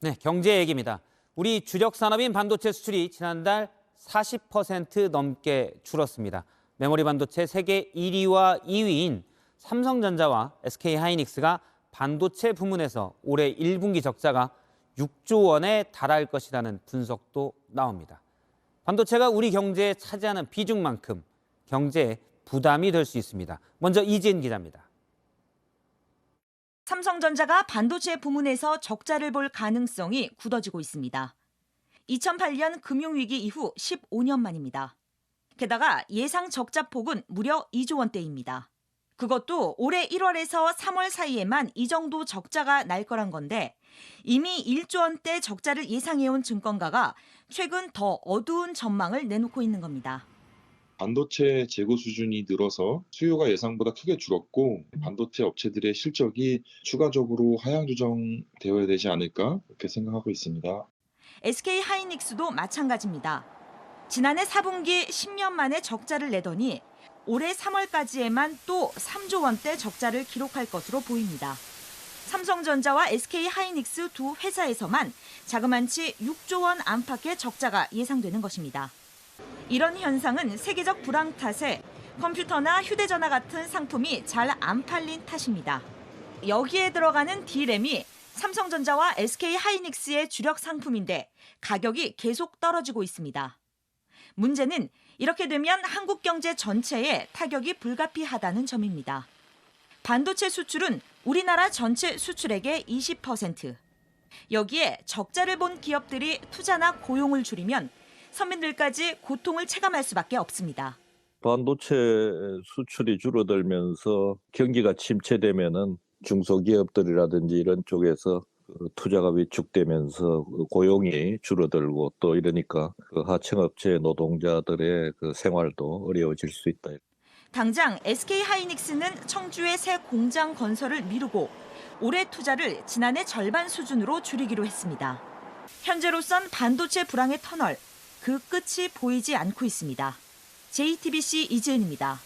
네, 경제 얘기입니다. 우리 주력 산업인 반도체 수출이 지난달 40% 넘게 줄었습니다. 메모리 반도체 세계 1위와 2위인 삼성전자와 SK하이닉스가 반도체 부문에서 올해 1분기 적자가 6조 원에 달할 것이라는 분석도 나옵니다. 반도체가 우리 경제에 차지하는 비중만큼 경제에 부담이 될 수 있습니다. 먼저 이지은 기자입니다. 삼성전자가 반도체 부문에서 적자를 볼 가능성이 굳어지고 있습니다. 2008년 금융위기 이후 15년 만입니다. 게다가 예상 적자폭은 무려 2조 원대입니다. 그것도 올해 1월에서 3월 사이에만 이 정도 적자가 날 거란 건데 이미 1조 원대 적자를 예상해온 증권가가 최근 더 어두운 전망을 내놓고 있는 겁니다. 반도체 재고 수준이 늘어서 수요가 예상보다 크게 줄었고 반도체 업체들의 실적이 추가적으로 하향 조정되어야 되지 않을까 이렇게 생각하고 있습니다. SK하이닉스도 마찬가지입니다. 지난해 4분기 10년 만에 적자를 내더니 올해 3월까지에만 또 3조 원대 적자를 기록할 것으로 보입니다. 삼성전자와 SK하이닉스 두 회사에서만 자그만치 6조 원 안팎의 적자가 예상되는 것입니다. 이런 현상은 세계적 불황 탓에 컴퓨터나 휴대전화 같은 상품이 잘 안 팔린 탓입니다. 여기에 들어가는 D램이 삼성전자와 SK하이닉스의 주력 상품인데 가격이 계속 떨어지고 있습니다. 문제는 이렇게 되면 한국 경제 전체에 타격이 불가피하다는 점입니다. 반도체 수출은 우리나라 전체 수출액의 20%. 여기에 적자를 본 기업들이 투자나 고용을 줄이면 서민들까지 고통을 체감할 수밖에 없습니다. 반도체 수출이 줄어들면서 경기가 침체되면은 중소기업들이라든지 이런 쪽에서 투자가 위축되면서 고용이 줄어들고 또 이러니까 하청업체 노동자들의 생활도 어려워질 수 있다. 당장 SK하이닉스는 청주의 새 공장 건설을 미루고 올해 투자를 지난해 절반 수준으로 줄이기로 했습니다. 현재로선 반도체 불황의 터널, 그 끝이 보이지 않고 있습니다. JTBC 이지은입니다.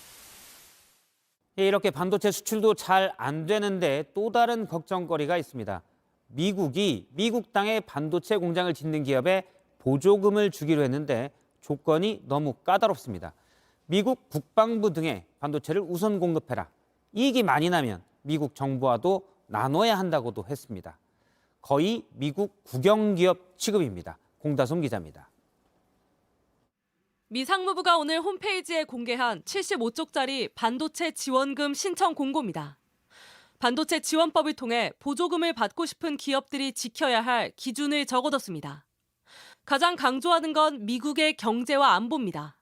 이렇게 반도체 수출도 잘 안 되는데 또 다른 걱정거리가 있습니다. 미국 땅에 반도체 공장을 짓는 기업에 보조금을 주기로 했는데 조건이 너무 까다롭습니다. 미국 국방부 등에 반도체를 우선 공급해라. 이익이 많이 나면 미국 정부와도 나눠야 한다고도 했습니다. 거의 미국 국영기업 취급입니다. 공다솜 기자입니다. 미 상무부가 오늘 홈페이지에 공개한 75쪽짜리 반도체 지원금 신청 공고입니다. 반도체 지원법을 통해 보조금을 받고 싶은 기업들이 지켜야 할 기준을 적어뒀습니다. 가장 강조하는 건 미국의 경제와 안보입니다.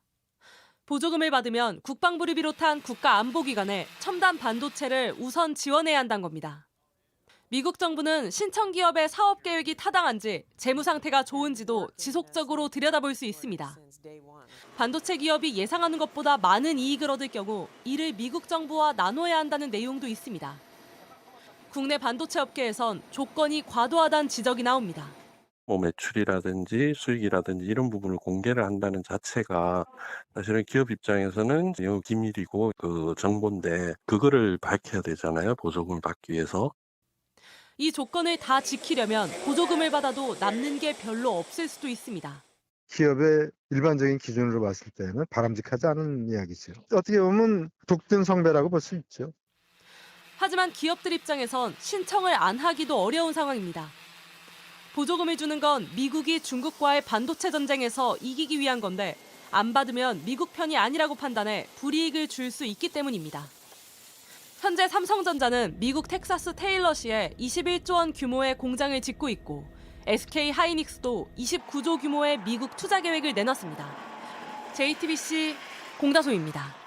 보조금을 받으면 국방부를 비롯한 국가안보기관에 첨단 반도체를 우선 지원해야 한다는 겁니다. 미국 정부는 신청 기업의 사업 계획이 타당한지 재무 상태가 좋은지도 지속적으로 들여다볼 수 있습니다. 반도체 기업이 예상하는 것보다 많은 이익을 얻을 경우 이를 미국 정부와 나눠야 한다는 내용도 있습니다. 국내 반도체 업계에선 조건이 과도하다는 지적이 나옵니다. 매출이라든지 수익이라든지 이런 부분을 공개를 한다는 자체가 사실은 기업 입장에서는 영업 기밀이고 정보인데 그거를 밝혀야 되잖아요. 보조금을 받기 위해서. 이 조건을 다 지키려면 보조금을 받아도 남는 게 별로 없을 수도 있습니다. 기업의 일반적인 기준으로 봤을 때는 바람직하지 않은 이야기죠. 어떻게 보면 독든 성배라고 볼 수 있죠. 하지만 기업들 입장에선 신청을 안 하기도 어려운 상황입니다. 보조금을 주는 건 미국이 중국과의 반도체 전쟁에서 이기기 위한 건데 안 받으면 미국 편이 아니라고 판단해 불이익을 줄 수 있기 때문입니다. 현재 삼성전자는 미국 텍사스 테일러시에 21조 원 규모의 공장을 짓고 있고 SK하이닉스도 29조 규모의 미국 투자 계획을 내놨습니다. JTBC 공다솜입니다.